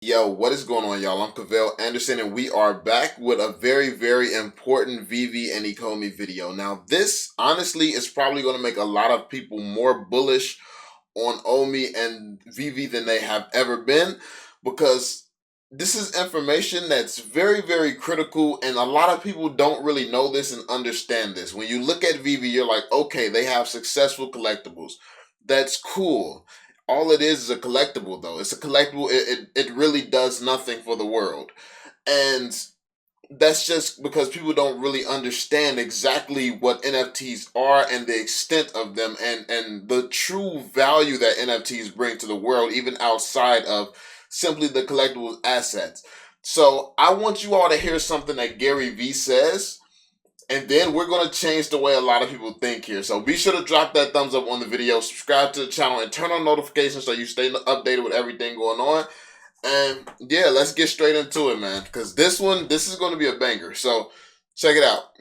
Yo, what is going on, y'all? I'm Cavell Anderson, and we are back with a very, very important Veve and Ecomi video. Now, this, honestly, is probably going to make a lot of people more bullish on Omi and Veve than they have ever been, because this is information that's very, very critical, and a lot of people don't really know this and understand this. When you look at Veve, you're like, okay, they have successful collectibles. That's cool. All it is a collectible, though. It's a collectible. It really does nothing for the world. And that's just because people don't really understand exactly what NFTs are and the extent of them, and the true value that NFTs bring to the world, even outside of simply the collectible assets. So I want you all to hear something that Garyvee says, and then we're going to change the way a lot of people think here. So be sure to drop that thumbs up on the video, subscribe to the channel, and turn on notifications so you stay updated with everything going on. And yeah, let's get straight into it, man, because this is going to be a banger. So check it out.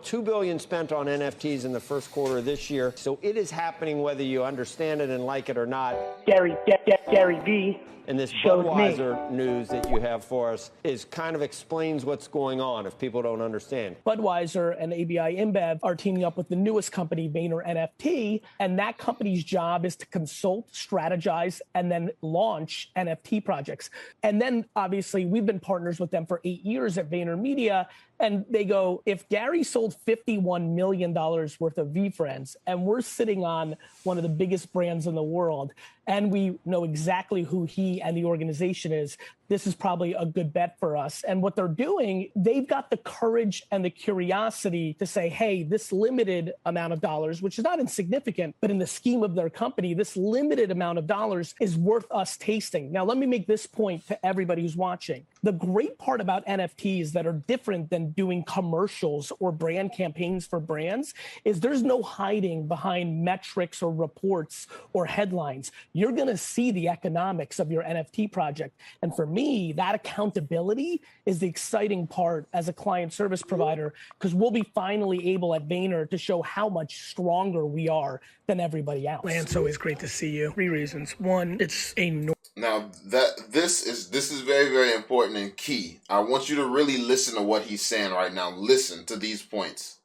$2 billion spent on NFTs in the first quarter of this year. So it is happening whether you understand it and like it or not. Garyvee. And this Budweiser news that you have for us is kind of explains what's going on if people don't understand. Budweiser and ABI InBev are teaming up with the newest company, Vayner NFT, and that company's job is to consult, strategize, and then launch NFT projects. And then, obviously, we've been partners with them for 8 years at Vayner Media, and they go, if Gary sold $51 million worth of VeeFriends, and we're sitting on one of the biggest brands in the world, and we know exactly who he and the organization is, this is probably a good bet for us. And what they're doing, they've got the courage and the curiosity to say, hey, this limited amount of dollars, which is not insignificant, but in the scheme of their company, this limited amount of dollars is worth us tasting. Now, let me make this point to everybody who's watching. The great part about NFTs that are different than doing commercials or brand campaigns for brands is there's no hiding behind metrics or reports or headlines. You're going to see the economics of your NFT project. And for me, that accountability is the exciting part as a client service provider, because we'll be finally able at Vayner to show how much stronger we are than everybody else. Lance, always great to see you. 3 reasons. One, it's a Now that this is very, very important and key. I want you to really listen to what he's saying right now. Listen to these points.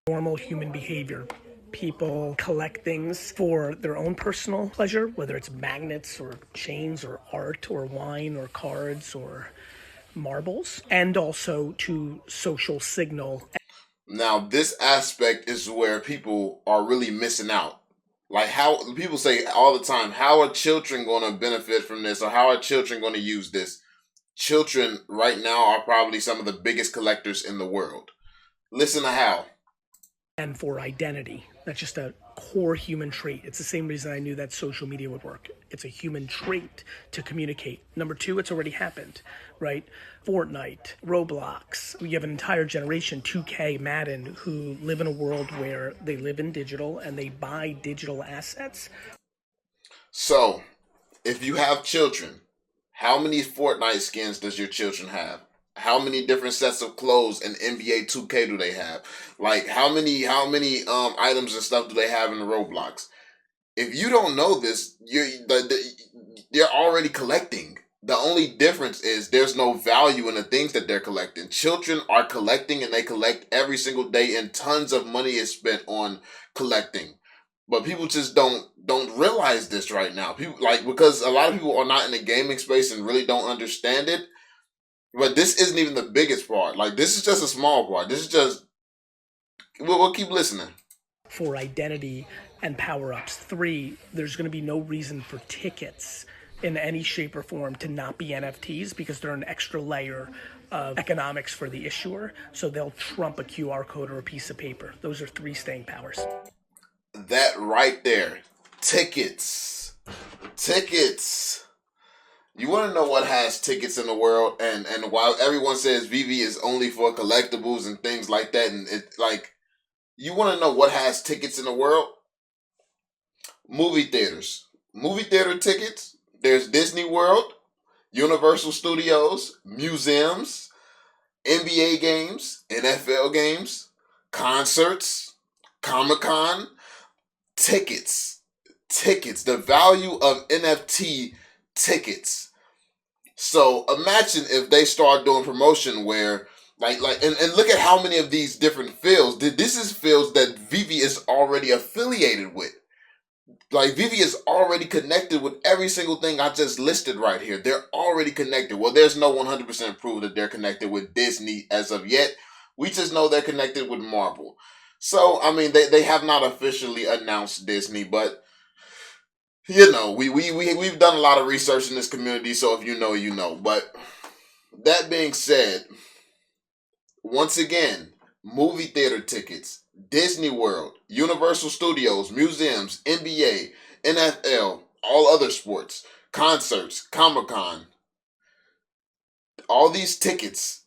normal human behavior. People collect things for their own personal pleasure, whether it's magnets or chains or art or wine or cards or marbles, and also to social signal. Now, this aspect is where people are really missing out. Like, how people say all the time, how are children going to benefit from this, or how are children going to use this? Children right now are probably some of the biggest collectors in the world. Listen to how. And for identity. That's just a core human trait. It's the same reason I knew that social media would work. It's a human trait to communicate. Number two, it's already happened, right? Fortnite, Roblox. We have an entire generation, 2K, Madden, who live in a world where they live in digital and they buy digital assets. So, if you have children, how many Fortnite skins does your children have? How many different sets of clothes in NBA 2K do they have? Like, how many items and stuff do they have in the Roblox? If you don't know this, you're already collecting. The only difference is there's no value in the things that they're collecting. Children are collecting, and they collect every single day, and tons of money is spent on collecting. But people just don't realize this right now. People, like, because a lot of people are not in the gaming space and really don't understand it. But this isn't even the biggest part. Like, this is just a small part. This is just... We'll keep listening. For identity and power-ups. 3, there's going to be no reason for tickets in any shape or form to not be NFTs, because they're an extra layer of economics for the issuer. So they'll trump a QR code or a piece of paper. Those are 3 staying powers. That right there. Tickets. Tickets. You want to know what has tickets in the world, and while everyone says Veve is only for collectibles and things like that, and it, like, you want to know what has tickets in the world? Movie theaters. Movie theater tickets. There's Disney World, Universal Studios, museums, NBA games, NFL games, concerts, Comic-Con, tickets. The value of NFT tickets. So imagine if they start doing promotion where and look at how many of these different fields. This is fields that Veve is already affiliated with. Like, Veve is already connected with every single thing I just listed right here. They're already connected. Well, there's no 100% proof that they're connected with Disney as of yet. We just know they're connected with Marvel. So, I mean, they have not officially announced Disney, but you know, we've done a lot of research in this community, so if you know, you know. But that being said, once again, movie theater tickets, Disney World, Universal Studios, museums, NBA, NFL, all other sports, concerts, Comic-Con, all these tickets.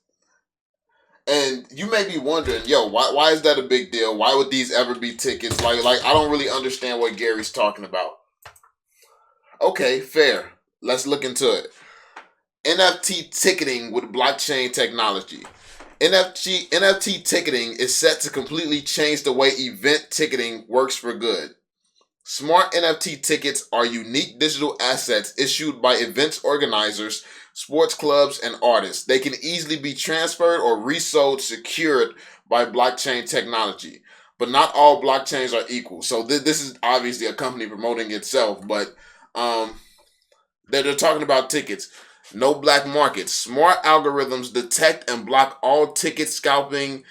And you may be wondering, yo, why is that a big deal? Why would these ever be tickets? Like I don't really understand what Gary's talking about. Okay, fair. Let's look into it. NFT ticketing with blockchain technology. NFT ticketing is set to completely change the way event ticketing works for good. Smart NFT tickets are unique digital assets issued by events organizers, sports clubs, and artists. They can easily be transferred or resold secured by blockchain technology. But not all blockchains are equal. So this is obviously a company promoting itself, but they're talking about tickets. No black markets. Smart algorithms detect and block all ticket scalping,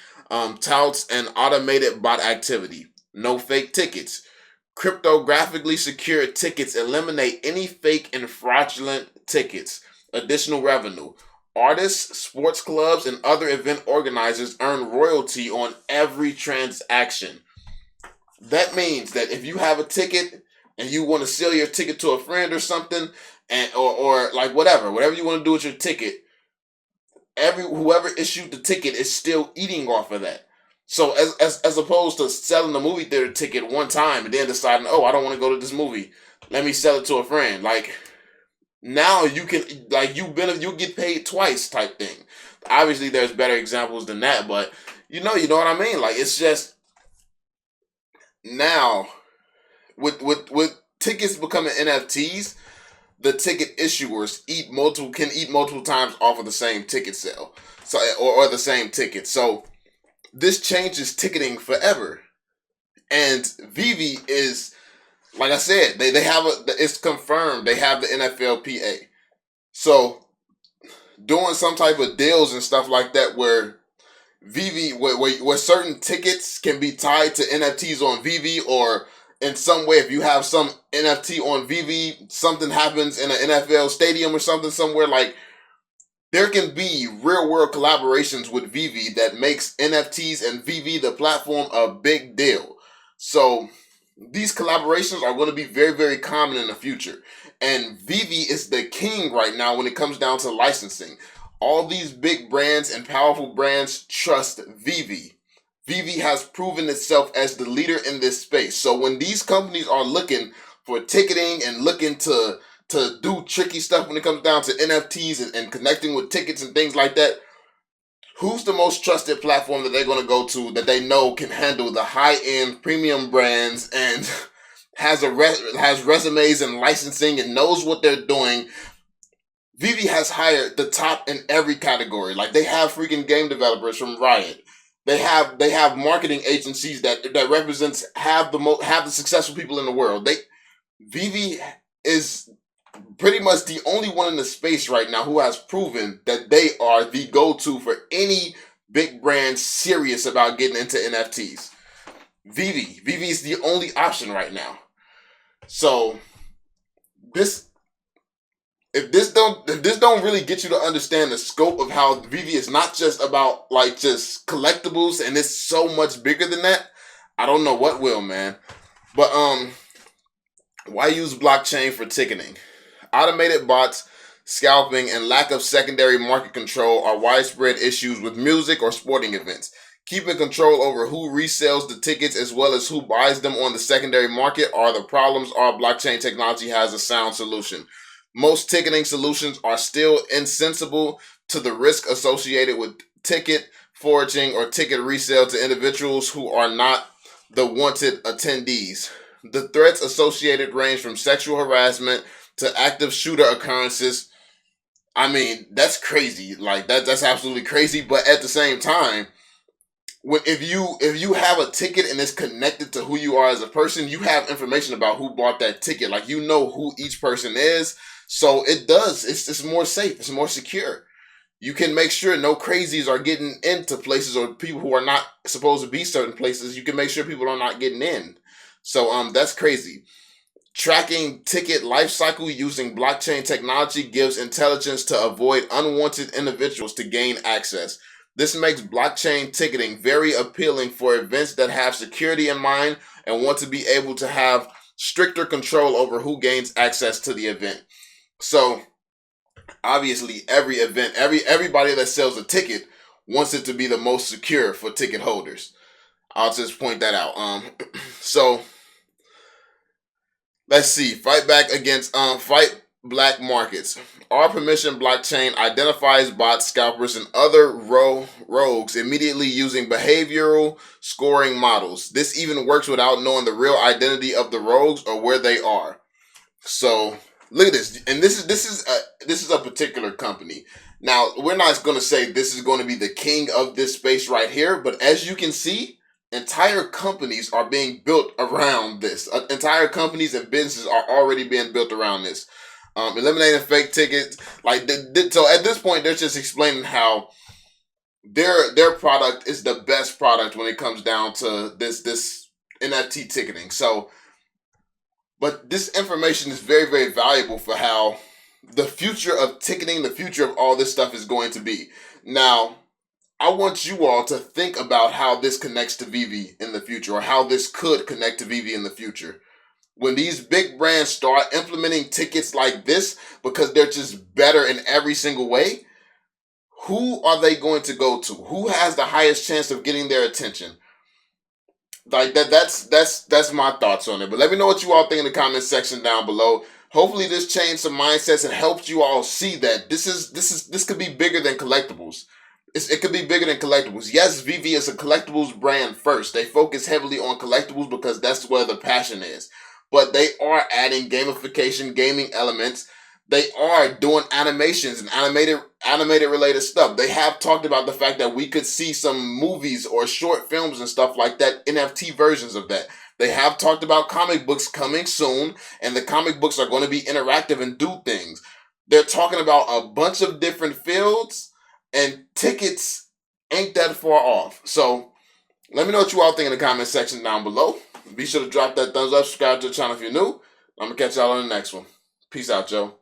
touts, and automated bot activity. No fake tickets. Cryptographically secured tickets eliminate any fake and fraudulent tickets. Additional revenue. Artists, sports clubs, and other event organizers earn royalty on every transaction. That means that if you have a ticket and you want to sell your ticket to a friend or something, and or like whatever you want to do with your ticket, whoever issued the ticket is still eating off of that. So as opposed to selling the movie theater ticket one time and then deciding, oh, I don't want to go to this movie, let me sell it to a friend. Like, now you can, like, you get paid twice type thing. Obviously, there's better examples than that, but you know what I mean. Like, it's just now with tickets becoming NFTs, the ticket issuers can eat multiple times off of the same ticket sale, so or the same ticket. So this changes ticketing forever. And Veve is, like I said, they have it's confirmed they have the NFLPA. So doing some type of deals and stuff like that where Veve, where certain tickets can be tied to NFTs on Veve, or in some way, if you have some NFT on Veve, something happens in an NFL stadium or something somewhere, like, there can be real world collaborations with Veve that makes NFTs and Veve, the platform, a big deal. So these collaborations are going to be very, very common in the future. And Veve is the king right now when it comes down to licensing. All these big brands and powerful brands trust Veve. Veve has proven itself as the leader in this space. So when these companies are looking for ticketing and looking to do tricky stuff when it comes down to NFTs and connecting with tickets and things like that, who's the most trusted platform that they're going to go to that they know can handle the high-end premium brands and has resumes and licensing and knows what they're doing? Veve has hired the top in every category. Like, they have freaking game developers from Riot. They have marketing agencies that represents have the successful people in the world. Veve is pretty much the only one in the space right now who has proven that they are the go-to for any big brand serious about getting into NFTs. Veve is the only option right now. So if this don't really get you to understand the scope of how Veve is not just about like just collectibles and it's so much bigger than that, I don't know what will, man. But why use blockchain for ticketing? Automated bots, scalping, and lack of secondary market control are widespread issues with music or sporting events. Keeping control over who resells the tickets as well as who buys them on the secondary market are the problems. Our blockchain technology has a sound solution. Most ticketing solutions are still insensible to the risk associated with ticket forging or ticket resale to individuals who are not the wanted attendees. The threats associated range from sexual harassment to active shooter occurrences. I mean, that's crazy. Like that's absolutely crazy. But at the same time, if you have a ticket and it's connected to who you are as a person, you have information about who bought that ticket. Like you know who each person is. So it's more safe, it's more secure. You can make sure no crazies are getting into places, or people who are not supposed to be certain places. You can make sure people are not getting in. So that's crazy. Tracking ticket lifecycle using blockchain technology gives intelligence to avoid unwanted individuals to gain access. This makes blockchain ticketing very appealing for events that have security in mind and want to be able to have stricter control over who gains access to the event. So obviously every event, everybody that sells a ticket wants it to be the most secure for ticket holders. I'll just point that out. So let's see. Fight back against fight black markets. Our permission blockchain identifies bots, scalpers, and other rogues immediately using behavioral scoring models. This even works without knowing the real identity of the rogues or where they are. So look at this, and this is a particular company. Now we're not going to say this is going to be the king of this space right here, but as you can see, entire companies are being built around this. Entire companies and businesses are already being built around this. Eliminating fake tickets, so at this point, they're just explaining how their product is the best product when it comes down to this NFT ticketing. So, but this information is very, very valuable for how the future of ticketing, the future of all this stuff is going to be. Now, I want you all to think about how this connects to Veve in the future, or how this could connect to Veve in the future. When these big brands start implementing tickets like this because they're just better in every single way, who are they going to go to? Who has the highest chance of getting their attention? Like that's my thoughts on it. But let me know what you all think in the comment section down below. Hopefully this changed some mindsets and helped you all see that this could be bigger than collectibles. It could be bigger than collectibles. Yes, Veve is a collectibles brand first. They focus heavily on collectibles because that's where the passion is. But they are adding gamification, gaming elements. They are doing animations and animated related stuff. They have talked about the fact that we could see some movies or short films and stuff like that, NFT versions of that. They have talked about comic books coming soon, and the comic books are going to be interactive and do things. They're talking about a bunch of different fields, and tickets ain't that far off. So let me know what you all think in the comment section down below. Be sure to drop that thumbs up, subscribe to the channel if you're new. I'm going to catch y'all on the next one. Peace out, Joe.